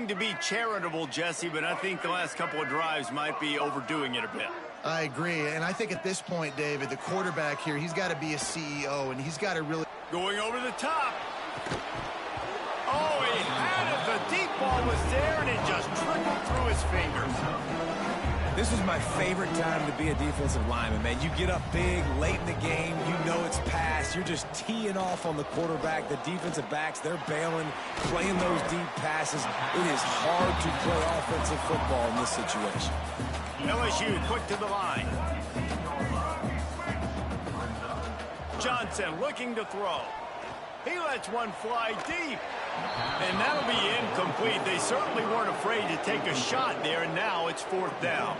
trying to be charitable, Jesse, but I think the last couple of drives might be overdoing it a bit. I agree, and I think at this point, David, the quarterback here, he's got to be a CEO, and he's got to really... Going over the top. Oh, he had it. The deep ball was there, and it just trickled through his fingers. This was my favorite time to be a defensive lineman, man. You get up big, late in the game, you know it's past. You're just teeing off on the quarterback. The defensive backs, they're bailing, playing those deep passes. It is hard to play offensive football in this situation. LSU quick to the line. Johnson looking to throw. He lets one fly deep. And that'll be incomplete. They certainly weren't afraid to take a shot there, and now it's 4th down.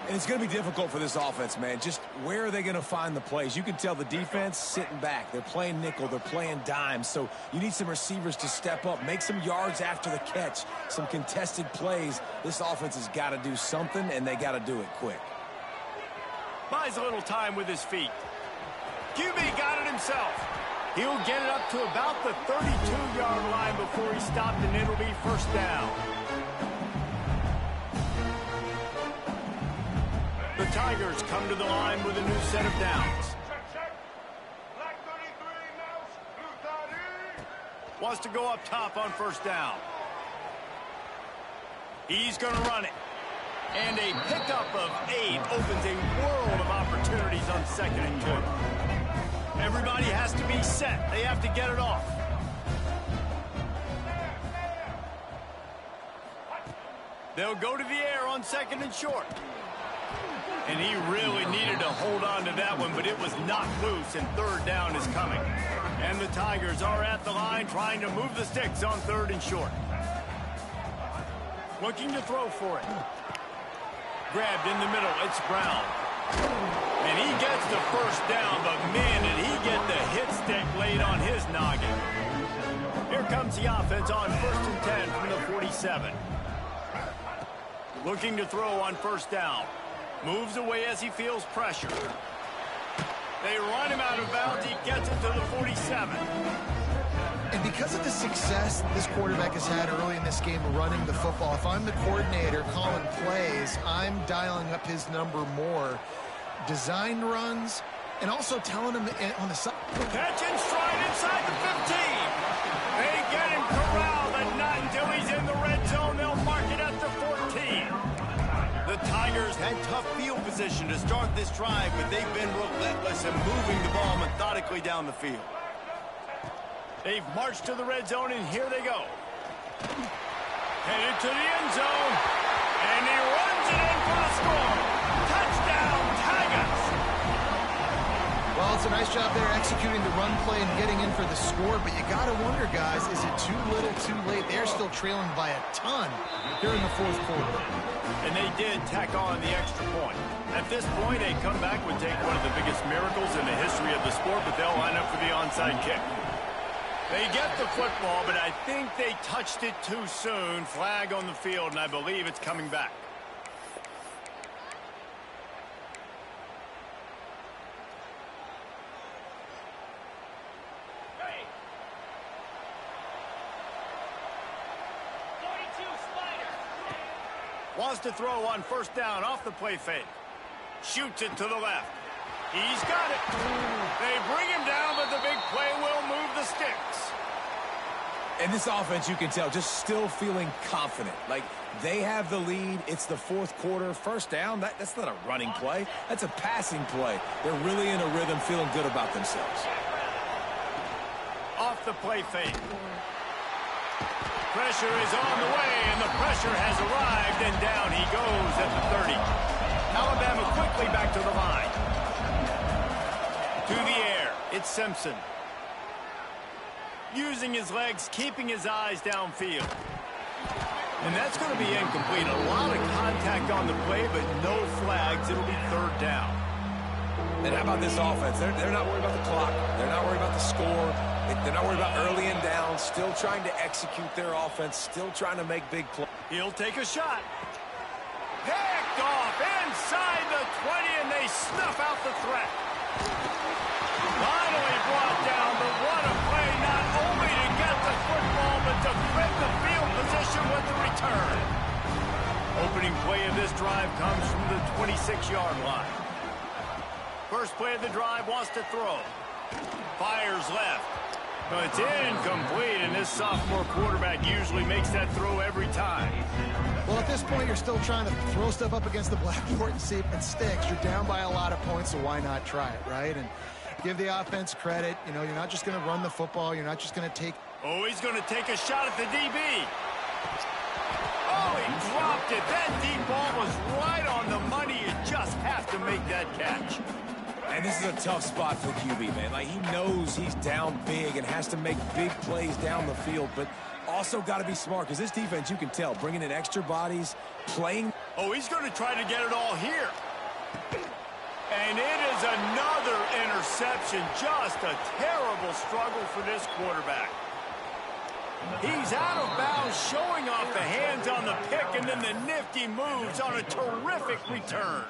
And it's going to be difficult for this offense, man. Just where are they going to find the plays? You can tell the defense sitting back. They're playing nickel. They're playing dime. So you need some receivers to step up, make some yards after the catch, some contested plays. This offense has got to do something, and they got to do it quick. Buys a little time with his feet. QB got it himself. He'll get it up to about the 32-yard line before he stopped, and it'll be 1st down. The Tigers come to the line with a new set of downs. Wants to go up top on 1st down. He's going to run it. And a pickup of 8 opens a world of opportunities on 2nd and 2. Everybody has to be set. They have to get it off. They'll go to the air on 2nd and short. And he really needed to hold on to that one, but it was knocked loose, and 3rd down is coming. And the Tigers are at the line trying to move the sticks on 3rd and short. Looking to throw for it. Grabbed in the middle. It's Brown. And he gets the 1st down, but man, did he get the hit stick laid on his noggin. Here comes the offense on 1st and 10 from the 47. Looking to throw on 1st down. Moves away as he feels pressure. They run him out of bounds. He gets it to the 47. And because of the success this quarterback has had early in this game running the football, if I'm the coordinator calling plays, I'm dialing up his number more. Design runs, and also telling him on the side. Catch and stride inside the 15. They get him corralled, and not until he's in the red zone. They'll mark it at the 14. The Tigers had tough field position to start this drive, but they've been relentless in moving the ball methodically down the field. They've marched to the red zone, and here they go. Headed to the end zone, and he runs it in for the score. Touchdown, Tigers! Well, it's a nice job there executing the run play and getting in for the score, but you got to wonder, guys, is it too little, too late? They're still trailing by a ton here in the 4th quarter. And they did tack on the extra point. At this point, a comeback would take one of the biggest miracles in the history of the sport, but they'll line up for the onside kick. They get the football, but I think they touched it too soon. Flag on the field, and I believe it's coming back. Wants to throw on 1st down off the play fake. Shoots it to the left. He's got it. They bring him down, but the big play will move the sticks. And this offense, you can tell, just still feeling confident. Like, they have the lead. It's the 4th quarter. 1st down, that's not a running play. That's a passing play. They're really in a rhythm, feeling good about themselves. Off the play fake. Pressure is on the way, and the pressure has arrived, and down he goes at the 30. Alabama quickly back to the line. To the air, it's Simpson. Using his legs, keeping his eyes downfield. And that's going to be incomplete. A lot of contact on the play, but no flags. It'll be 3rd down. And how about this offense? They're not worried about the clock. They're not worried about the score. They're not worried about early and down. Still trying to execute their offense. Still trying to make big plays. He'll take a shot. Picked off inside the 20, and they snuff out the threat. Finally brought down, but what a play, not only to get the football, but to fit the field position with this drive comes from the 26-yard line. First play of the drive, wants to throw. Fires left. But it's incomplete, and this sophomore quarterback usually makes that throw every time. Well, at this point, you're still trying to throw stuff up against the blackboard and see if it sticks. You're down by a lot of points, so why not try it, right? And give the offense credit. You know, you're not just going to run the football. You're not just going to take... Oh, he's going to take a shot at the DB. Oh, he dropped it. That deep ball was right on the money. You just have to make that catch. And this is a tough spot for the QB, man. Like, he knows he's down big and has to make big plays down the field, but also got to be smart because this defense, you can tell, bringing in extra bodies, playing. Oh, he's going to try to get it all here. And it is another interception. Just a terrible struggle for this quarterback. He's out of bounds, showing off the hands on the pick, and then the nifty moves on a terrific return.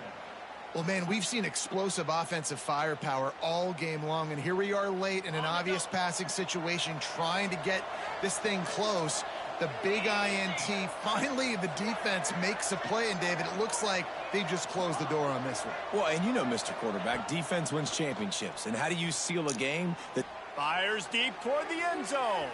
Well, man, we've seen explosive offensive firepower all game long, and here we are late in an obvious passing situation trying to get this thing close. The big INT, finally the defense makes a play, and David, it looks like they just closed the door on this one. Well, and you know, Mr. Quarterback, defense wins championships. And how do you seal a game? That fires deep toward the end zone.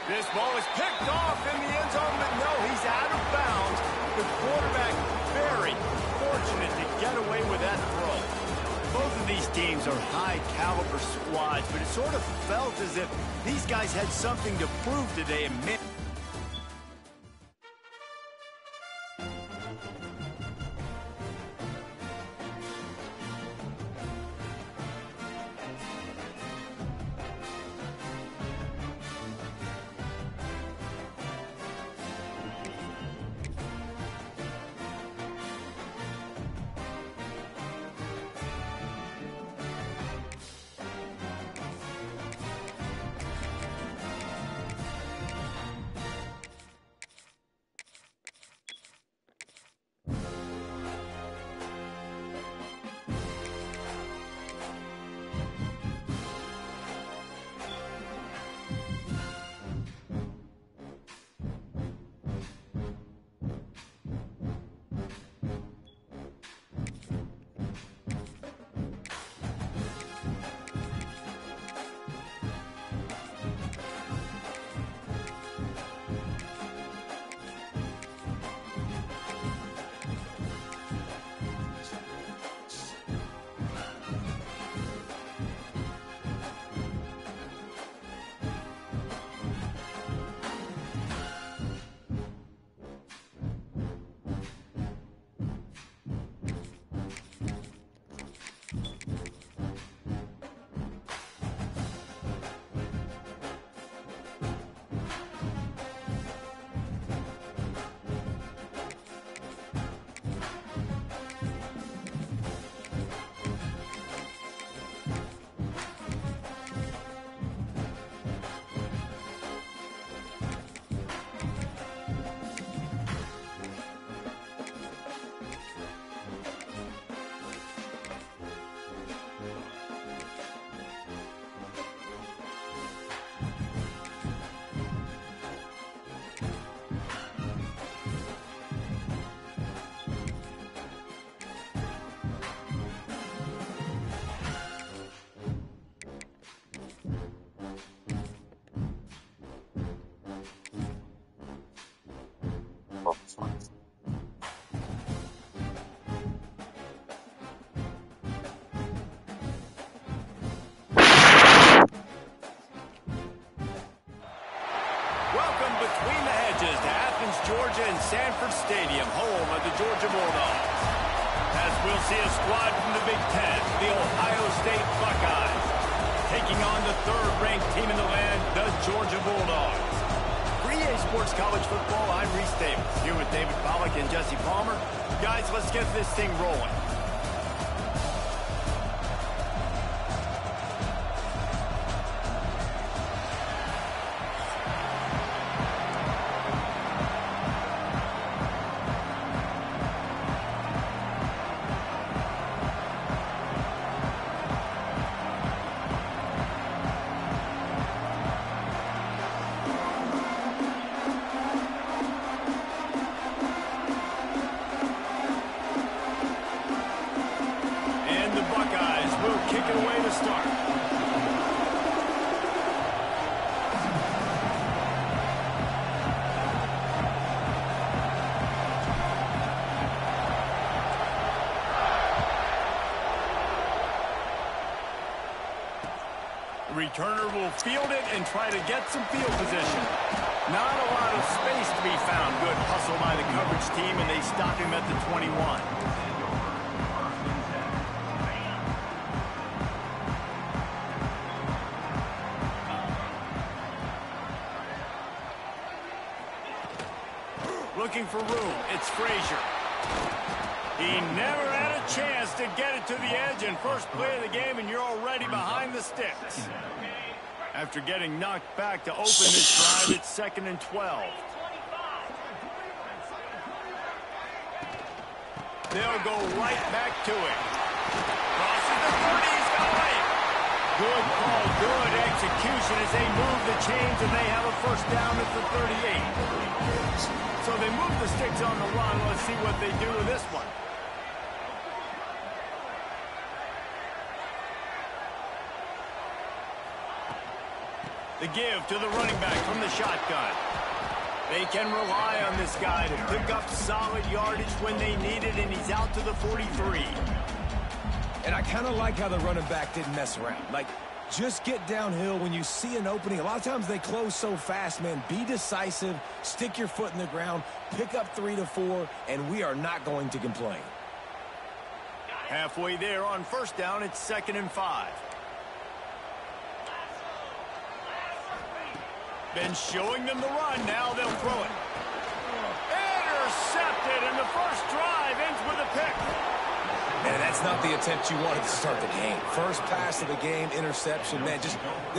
This ball is picked off in the end zone, but no, he's out of bounds. The quarterback very fortunate to get away with that throw. Both of these teams are high-caliber squads, but it sort of felt as if these guys had something to prove today. Welcome between the hedges to Athens, Georgia and Sanford Stadium, home of the Georgia Bulldogs. As we'll see a squad from the Big Ten, the Ohio State Buckeyes, taking on the third-ranked team in the land, the Georgia Bulldogs. For EA Sports College Football, I'm Reese Davis, here with David Pollack and Jesse Palmer. Guys, let's get this thing rolling. returner will field it and try to get some field position. Not a lot of space to be found. Good hustle by the coverage team, and they stop him at the 21. Looking for room. It's Frazier. He never had a chance to get it to the edge, and first play of the game, and you're already behind the sticks. After getting knocked back to open this drive, it's 2nd and 12. They'll go right back to it. Crosses the 30, he's got away. Good call, good execution as they move the chains, and they have a first down at the 38. So they move the sticks on the run. Let's see what they do with this one. The give to the running back from the shotgun. They can rely on this guy to pick up solid yardage when they need it, and he's out to the 43. And I kind of like how the running back didn't mess around. Like, just get downhill when you see an opening. A lot of times they close so fast, man. Be decisive, stick your foot in the ground, pick up 3 to 4, and we are not going to complain. Halfway there on first down, it's 2nd and 5. Been showing them the run. Now they'll throw it. Intercepted, and the first drive ends with a pick. Man, that's not the attempt you wanted to start the game. First pass of the game, interception. Man, just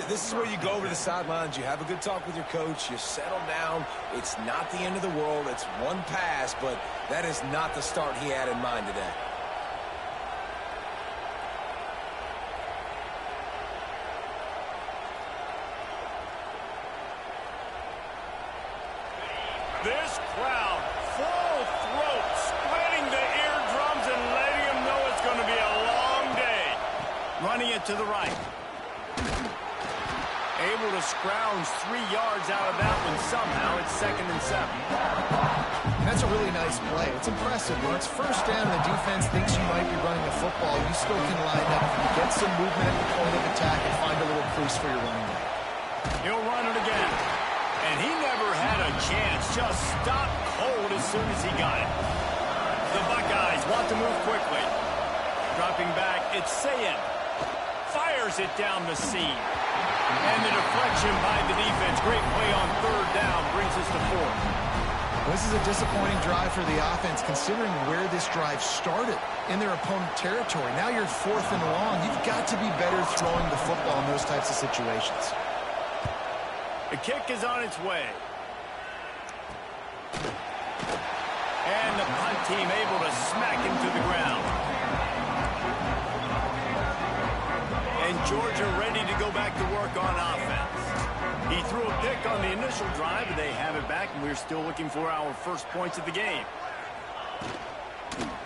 this is where you go over the sidelines. You have a good talk with your coach. You settle down. It's not the end of the world. It's one pass, but that is not the start he had in mind today. This crowd, full throat, splitting the eardrums and letting them know it's going to be a long day. Running it to the right. Able to scrounge 3 yards out of that one somehow. It's 2nd and 7. That's a really nice play. It's impressive. When it's first down, the defense thinks you might be running the football. You still can line up, get some movement at the point of attack, and find a little crease for your running back. He'll run it again. And he never had a chance. Just stopped cold as soon as he got it. The Buckeyes want to move quickly. Dropping back, it's Sayin. Fires it down the seam. And the deflection by the defense. Great play on 3rd down. Brings us to 4th. This is a disappointing drive for the offense, considering where this drive started in their opponent territory. Now you're 4th and long. You've got to be better throwing the football in those types of situations. The kick is on its way. And the punt team able to smack him to the ground. And Georgia ready to go back to work on offense. He threw a pick on the initial drive, and they have it back, and we're still looking for our first points of the game.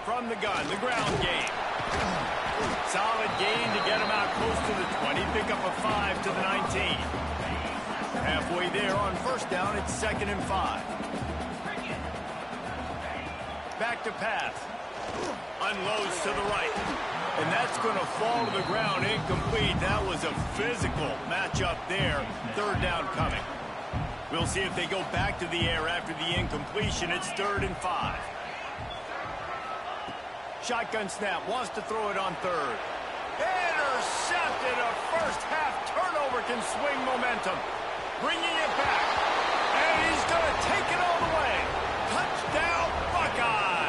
From the gun, the ground game. Solid gain to get him out close to the 20. Pick up a 5 to the 19. Halfway there on first down, it's 2nd and 5. Back to pass. Unloads to the right. And that's going to fall to the ground, incomplete. That was a physical matchup there. 3rd down coming. We'll see if they go back to the air after the incompletion. It's 3rd and 5. Shotgun snap, wants to throw it on 3rd. Intercepted. A first half turnover can swing momentum. Bringing it back. And he's going to take it all the way. Touchdown, Buckeyes.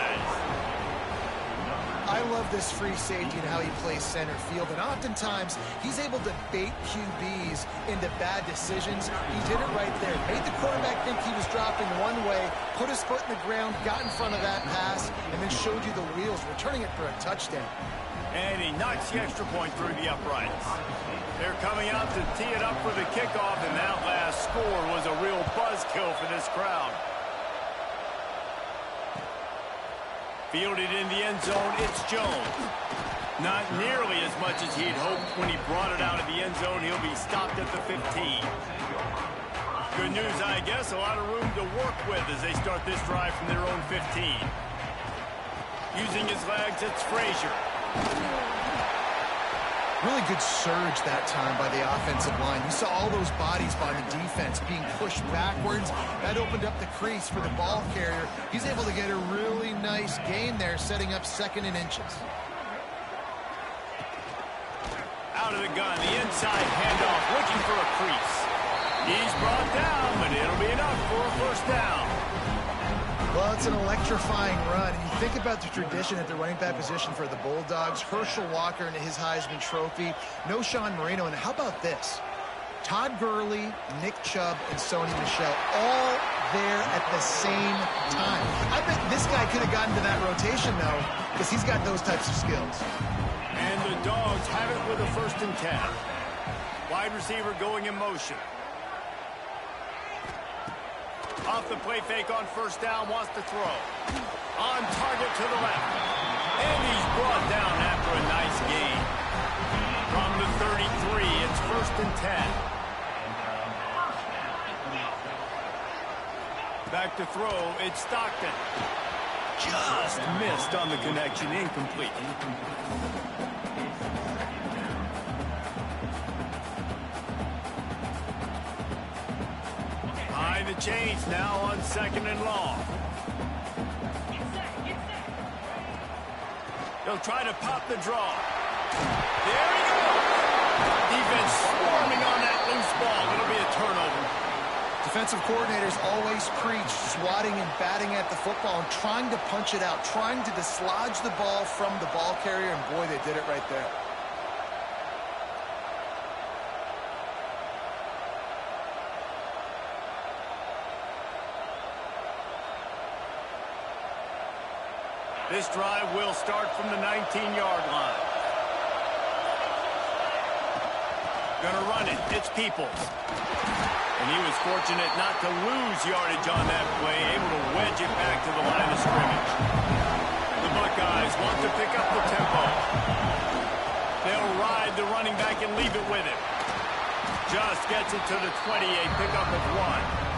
I love this free safety and how he plays center field. And oftentimes, he's able to bait QBs into bad decisions. He did it right there. Made the quarterback think he was dropping one way, put his foot in the ground, got in front of that pass, and then showed you the wheels, returning it for a touchdown. And he knocks the extra point through the uprights. They're coming out to tee it up for the kickoff, and that last score was a real buzzkill for this crowd. Fielded in the end zone, it's Jones. Not nearly as much as he'd hoped when he brought it out of the end zone. He'll be stopped at the 15. Good news, I guess, a lot of room to work with as they start this drive from their own 15. Using his legs, it's Frazier. Really good surge that time by the offensive line. You saw all those bodies by the defense being pushed backwards. That opened up the crease for the ball carrier. He's able to get a really nice gain there, setting up 2nd and inches. Out of the gun, the inside handoff, looking for a crease. He's brought down, but it'll be enough for a 1st down. Well, it's an electrifying run. And you think about the tradition at the running back position for the Bulldogs. Herschel Walker and his Heisman Trophy. No Sean Marino. And how about this? Todd Gurley, Nick Chubb, and Sony Michel all there at the same time. I bet this guy could have gotten to that rotation, though, because he's got those types of skills. And the Dogs have it with a 1st and 10. Wide receiver going in motion. Off the play fake on 1st down, wants to throw. On target to the left. And he's brought down after a nice gain. From the 33, it's 1st and 10. Back to throw, it's Stockton. Just missed on the connection, incomplete. Behind the chains now on 2nd and long. He'll try to pop the draw. There he goes. Defense swarming on that loose ball. It'll be a turnover. Defensive coordinators always preach swatting and batting at the football and trying to punch it out, trying to dislodge the ball from the ball carrier, and boy, they did it right there. This drive will start from the 19-yard line. Gonna run it. It's Peoples. And he was fortunate not to lose yardage on that play, able to wedge it back to the line of scrimmage. The Buckeyes want to pick up the tempo. They'll ride the running back and leave it with him. Just gets it to the 28, pick up at 1.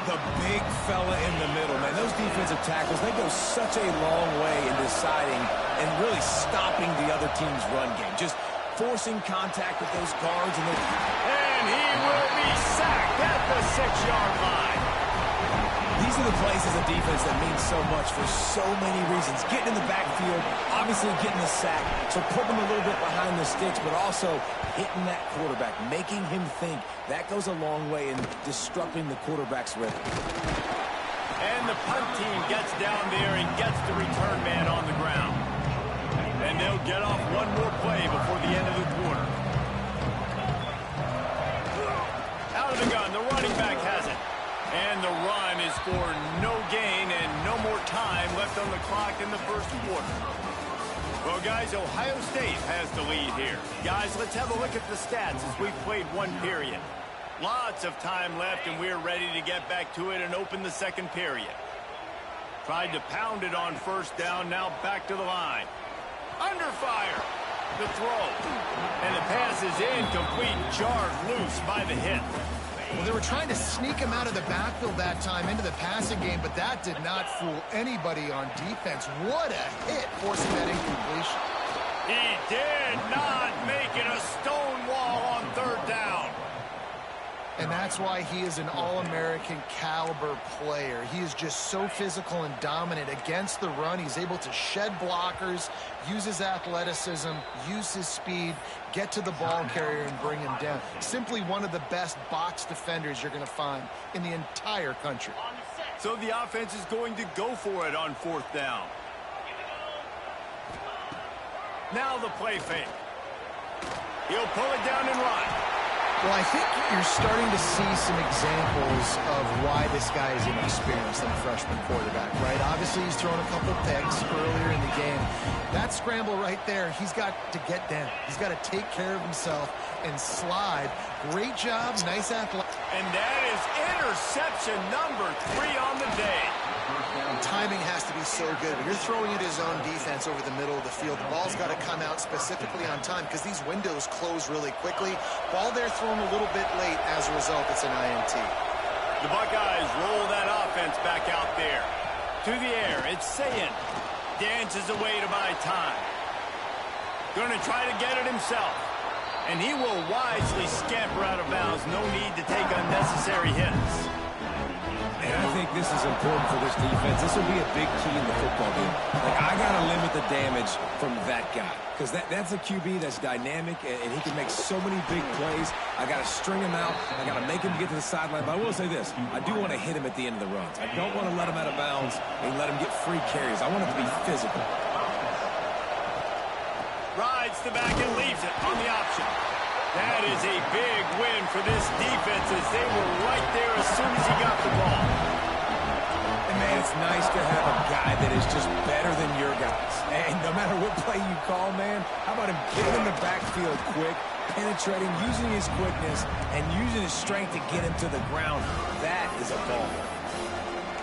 The big fella in the middle, man. Those defensive tackles, they go such a long way in deciding and really stopping the other team's run game. Just forcing contact with those guards. And he will be sacked at the 6-yard line. These are the plays as a defense that mean so much for so many reasons. Getting in the backfield, obviously getting the sack, so putting them a little bit behind the sticks, but also hitting that quarterback, making him think. That goes a long way in disrupting the quarterback's rhythm. And the punt team gets down there and gets the return man on the ground. And they'll get off one more play before the end of the quarter. Out of the gun, the running back has it. And the run is for no gain and no more time left on the clock in the 1st quarter. Well, guys, Ohio State has the lead here. Guys, let's have a look at the stats as we've played 1 period. Lots of time left, and we're ready to get back to it and open the 2nd period. Tried to pound it on 1st down, now back to the line. Under fire. The throw. And the pass is incomplete, jarred loose by the hit. Well, they were trying to sneak him out of the backfield that time into the passing game, but that did not fool anybody on defense. What a hit, forcing that incompletion. He did not make it a stone wall on 3rd down. And that's why he is an All-American caliber player. He is just so physical and dominant against the run. He's able to shed blockers, use his athleticism, use his speed, get to the ball carrier and bring him down. Simply one of the best box defenders you're going to find in the entire country. So the offense is going to go for it on 4th down. Now the play fake. He'll pull it down and run. Well, I think you're starting to see some examples of why this guy is inexperienced in a freshman quarterback, right? Obviously, he's thrown a couple picks earlier in the game. That scramble right there, he's got to get down. He's got to take care of himself and slide. Great job, nice athlete. And that is interception number 3 on the day. Timing has to be so good. When you're throwing at his own defense over the middle of the field, the ball's got to come out specifically on time because these windows close really quickly. Ball there thrown a little bit late. As a result, it's an INT. The Buckeyes roll that offense back out there. To the air, it's Sayin. Dances away to buy time. Going to try to get it himself. And he will wisely scamper out of bounds. No need to take unnecessary hits. And I think this is important for this defense. This will be a big key in the football game. Like, I got to limit the damage from that guy. Because that's a QB that's dynamic, and he can make so many big plays. I got to string him out. I got to make him get to the sideline. But I will say this. I do want to hit him at the end of the runs. I don't want to let him out of bounds and let him get free carries. I want it to be physical. Rides the back and leaves it on the option. That is a big win for this defense as they were right there as soon as he got the ball. And, man, it's nice to have a guy that is just better than your guys. And no matter what play you call, man, how about him getting in the backfield quick, penetrating, using his quickness, and using his strength to get him to the ground. That is a ball.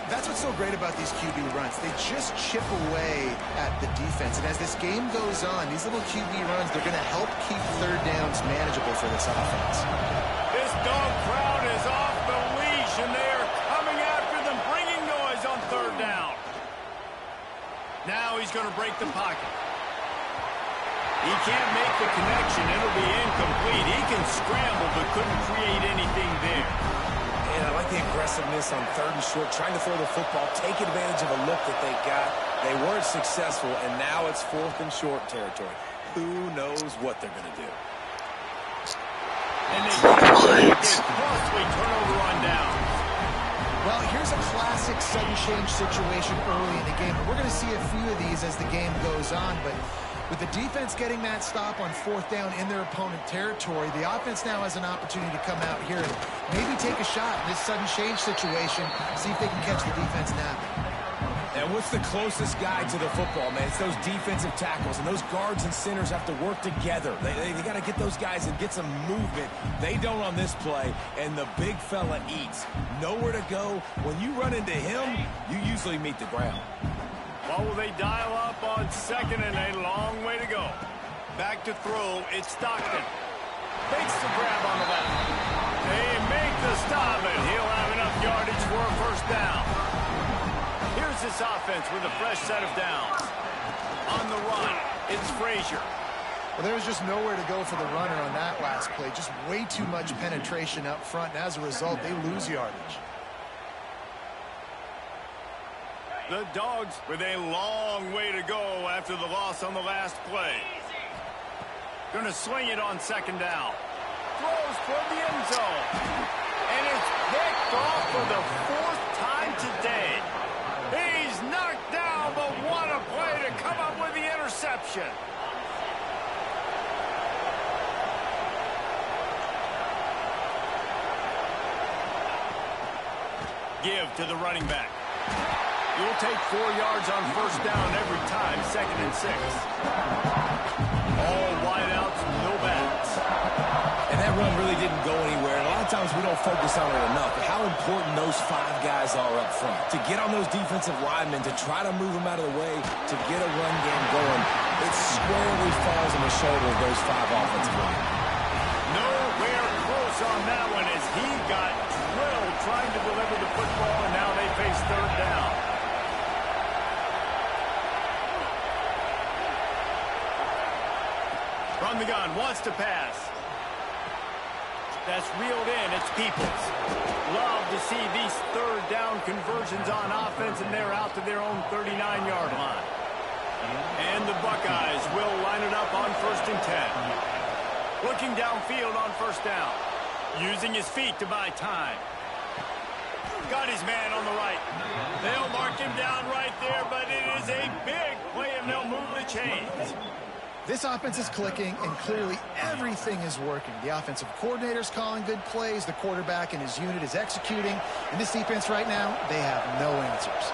That's what's so great about these QB runs. They just chip away at the defense. And as this game goes on, these little QB runs, they're going to help keep third downs manageable for this offense. This dog crowd is off the leash, and they are coming after them, bringing noise on third down. Now he's going to break the pocket. He can't make the connection. It'll be incomplete. He can scramble, but couldn't create anything there. And I like the aggressiveness on third and short, trying to throw the football, take advantage of a look that they got. They weren't successful, and now it's fourth and short territory. Who knows what they're going to do? And they get costly turnover on down. Well, here's a classic sudden change situation early in the game. We're going to see a few of these as the game goes on, but with the defense getting that stop on fourth down in their opponent territory, the offense now has an opportunity to come out here and maybe take a shot in this sudden change situation, see if they can catch the defense napping. And what's the closest guy to the football, man? It's those defensive tackles, and those guards and centers have to work together. They got to get those guys and get some movement. They don't on this play, and the big fella eats. Nowhere to go. When you run into him, you usually meet the ground. What will they dial up on second and a long way to go? Back to throw, it's Stockton. Takes the grab on the left. They make the stop, and he'll have enough yardage for a first down. Here's this offense with a fresh set of downs. On the run, it's Frazier. Well, there was just nowhere to go for the runner on that last play. Just way too much penetration up front, and as a result, they lose yardage. The Dogs with a long way to go after the loss on the last play. Going to swing it on second down. Throws toward the end zone. And it's picked off for the fourth time today. He's knocked down, but what a play to come up with the interception. Give to the running back. You'll take 4 yards on first down every time, second and 6. All wideouts, no backs. And that run really didn't go anywhere. And a lot of times we don't focus on it enough. But how important those 5 guys are up front. To get on those defensive linemen, to try to move them out of the way, to get a run game going, it squarely falls on the shoulder of those 5 offensive linemen. Nowhere close on that one as he got drilled trying to deliver the football, and now they face third down. From the gun, wants to pass. That's reeled in, it's Peoples. Love to see these third down conversions on offense, and they're out to their own 39-yard line. And the Buckeyes will line it up on first and 10. Looking downfield on first down. Using his feet to buy time. Got his man on the right. They'll mark him down right there, but it is a big play, and they'll move the chains. This offense is clicking, and clearly everything is working. The offensive coordinator's calling good plays. The quarterback and his unit is executing. And this defense right now, they have no answers.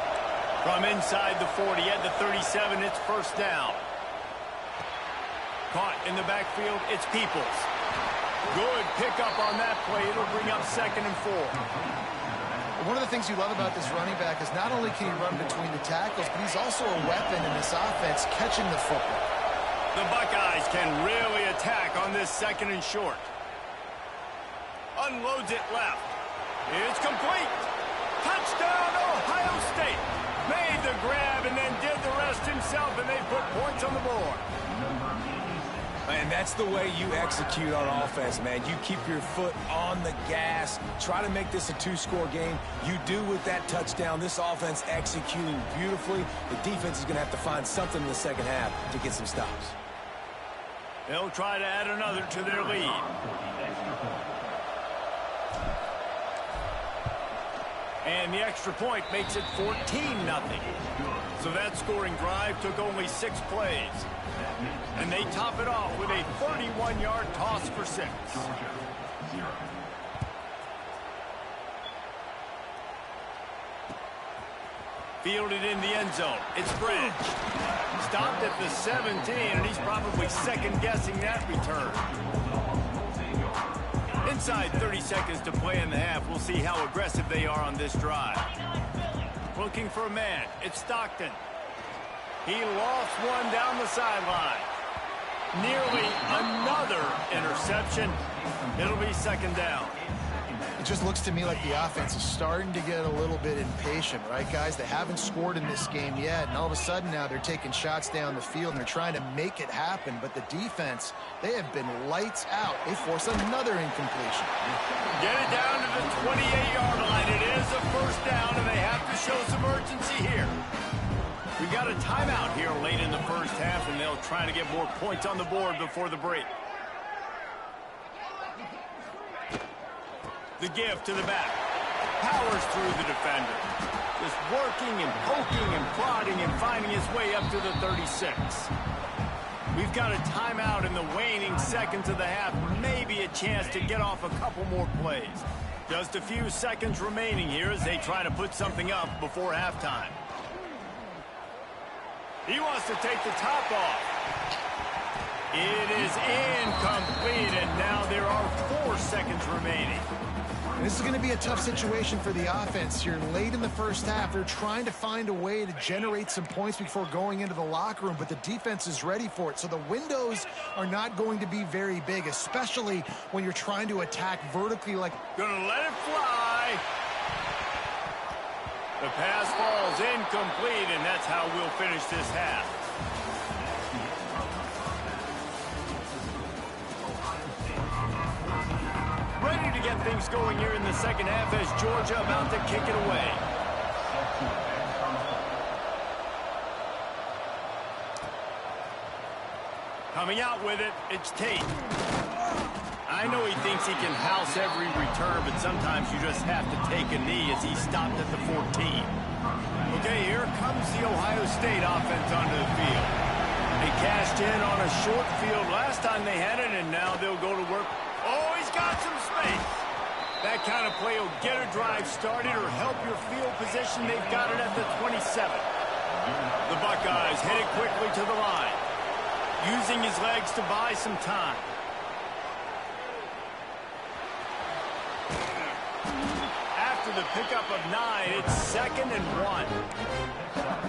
From inside the 40 at the 37, it's first down. Caught in the backfield, it's Peoples. Good pickup on that play. It'll bring up second and 4. One of the things you love about this running back is not only can he run between the tackles, but he's also a weapon in this offense catching the football. The Buckeyes can really attack on this second and short. Unloads it left. It's complete. Touchdown, Ohio State. Made the grab and then did the rest himself, and they put points on the board. And that's the way you execute on offense, man. You keep your foot on the gas. Try to make this a two-score game. You do with that touchdown. This offense executing beautifully. The defense is going to have to find something in the second half to get some stops. They'll try to add another to their lead. And the extra point makes it 14-0. So that scoring drive took only 6 plays. And they top it off with a 31-yard toss for 6. Fielded in the end zone. It's Branch. Stopped at the 17, and he's probably second-guessing that return. Inside 30 seconds to play in the half. We'll see how aggressive they are on this drive. Looking for a man. It's Stockton. He lofts one down the sideline. Nearly another interception. It'll be second down. It just looks to me like the offense is starting to get a little bit impatient, right, guys? They haven't scored in this game yet, and all of a sudden now they're taking shots down the field, and they're trying to make it happen. But the defense, they have been lights out. They force another incompletion. Get it down to the 28-yard line. It is a first down, and they have to show some urgency here. We got a timeout here late in the first half, and they'll try to get more points on the board before the break. The give to the back. Powers through the defender. Just working and poking and prodding and finding his way up to the 36. We've got a timeout in the waning seconds of the half. Maybe a chance to get off a couple more plays. Just a few seconds remaining here as they try to put something up before halftime. He wants to take the top off. It is incomplete, and now there are 4 seconds remaining. This is going to be a tough situation for the offense here late in the first half. They're trying to find a way to generate some points before going into the locker room, but the defense is ready for it. So the windows are not going to be very big, especially when you're trying to attack vertically like... Gonna let it fly. The pass falls incomplete, and that's how we'll finish this half. Ready to get things going here in the second half as Georgia about to kick it away. Coming out with it, it's Tate. I know he thinks he can house every return, but sometimes you just have to take a knee as he stopped at the 14. Okay, here comes the Ohio State offense onto the field. They cashed in on a short field last time they had it, and now they'll go to work. Oh, he's got some space. That kind of play will get a drive started or help your field position. They've got it at the 27. The Buckeyes headed quickly to the line, using his legs to buy some time. After the pickup of 9, it's 2nd and 1.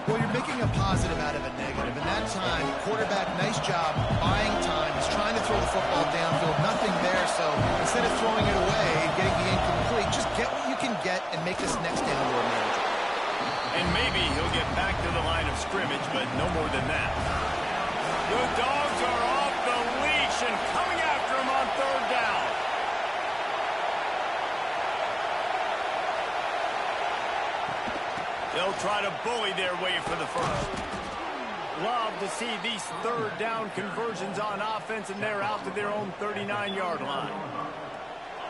Well, you're making a positive out of a negative. In that time, quarterback, nice job, buying time. He's trying to throw the football downfield. Nothing there, so instead of throwing it away and getting the incomplete, just get what you can get and make this next down more manageable. And maybe he'll get back to the line of scrimmage, but no more than that. The Dogs are off the leash and coming after him on 3rd down. They'll try to bully their way for the first. Love to see these 3rd down conversions on offense, and they're out to their own 39-yard line.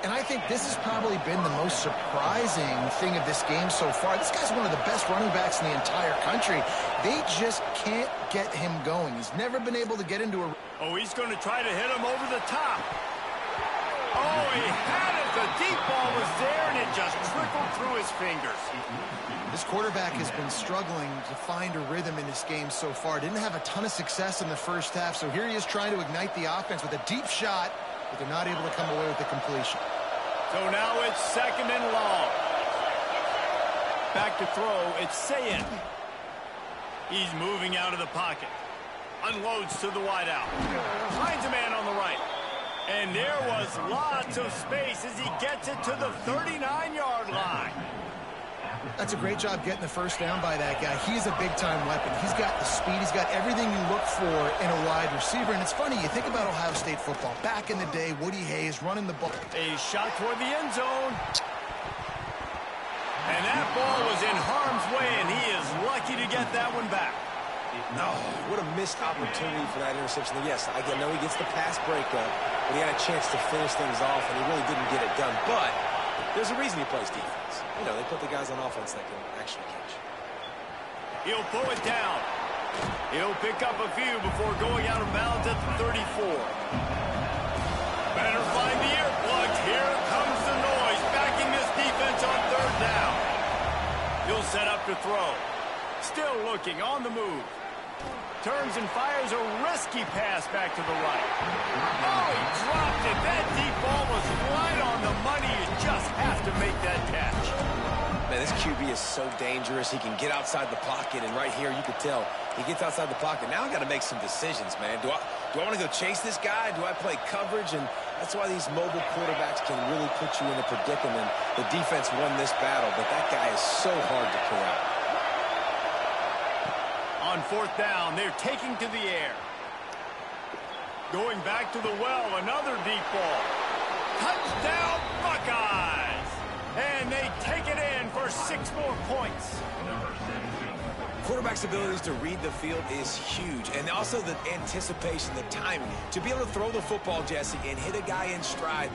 And I think this has probably been the most surprising thing of this game so far. This guy's one of the best running backs in the entire country. They just can't get him going. He's never been able to get into a... Oh, he's going to try to hit him over the top. Oh, he had it. The deep ball was there, and it just trickled through his fingers. This quarterback has been struggling to find a rhythm in this game so far. Didn't have a ton of success in the first half, so here he is trying to ignite the offense with a deep shot, but they're not able to come away with the completion. So now it's 2nd and long. Back to throw, it's Sayin. He's moving out of the pocket. Unloads to the wideout. Finds a man on the right. And there was lots of space as he gets it to the 39-yard line. That's a great job getting the first down by that guy. He's a big-time weapon. He's got the speed. He's got everything you look for in a wide receiver. And it's funny, you think about Ohio State football. Back in the day, Woody Hayes running the ball. A shot toward the end zone. And that ball was in harm's way, and he is lucky to get that one back. No, what a missed opportunity for that interception. Yes, I know he gets the pass breakup, but he had a chance to finish things off, and he really didn't get it done. But there's a reason he plays defense. You know, they put the guys on offense that can actually catch. He'll pull it down. He'll pick up a few before going out of bounds at the 34. Better find the earplugs. Here comes the noise, backing this defense on third down. He'll set up to throw. Still looking on the move. Turns and fires a risky pass back to the right. Oh, he dropped it. That deep ball was right on the money. You just have to make that catch. Man, this QB is so dangerous. He can get outside the pocket, and right here you could tell he gets outside the pocket. Now I got to make some decisions, man. Do I want to go chase this guy? Do I play coverage? And that's why these mobile quarterbacks can really put you in a predicament. The defense won this battle, but that guy is so hard to corral. On fourth down, they're taking to the air. Going back to the well, another deep ball. Touchdown, Buckeyes! And they take it in for 6 more points. Quarterback's abilities to read the field is huge, and also the anticipation, the timing. To be able to throw the football, Jesse, and hit a guy in stride